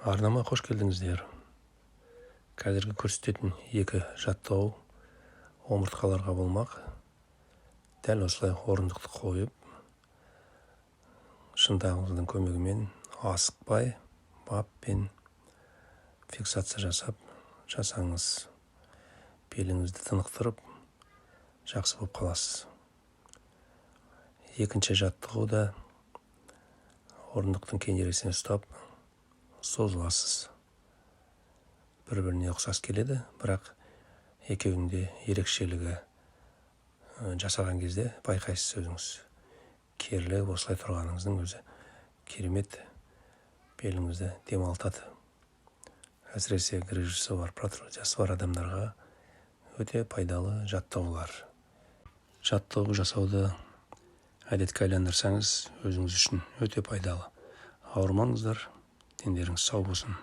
Арнама қош келдіңіздер. Қазіргі көрсететін екі жаттығу омыртқаларға болмақ. Дәл осылай орындықты қойып, шынтағыңыздың көмегімен асықпай, баппен фиксация жасаңыз. Беліңізді тынықтырып, жақсы болып қаласыз. Екінші жаттығуда орындықтың кенересіне ұстап, созыласыз. Бір-біріне ұқсас келеді, бірақ екеуінде ерекшелігі жасаған кезде байқайсыз өзіңіз. Керілі осылай тұрғаныңыздың өзі керемет беліңізді демалтады. Әсіресе грыжасы бар, протрузиясы бар адамдарға өте пайдалы жаттығулар. Жаттығу жасауды әдетке айландырсаңыз, өзіңіз үшін өте пайдалы. Ауырмаңыздар, дендеріңіз сау болсын.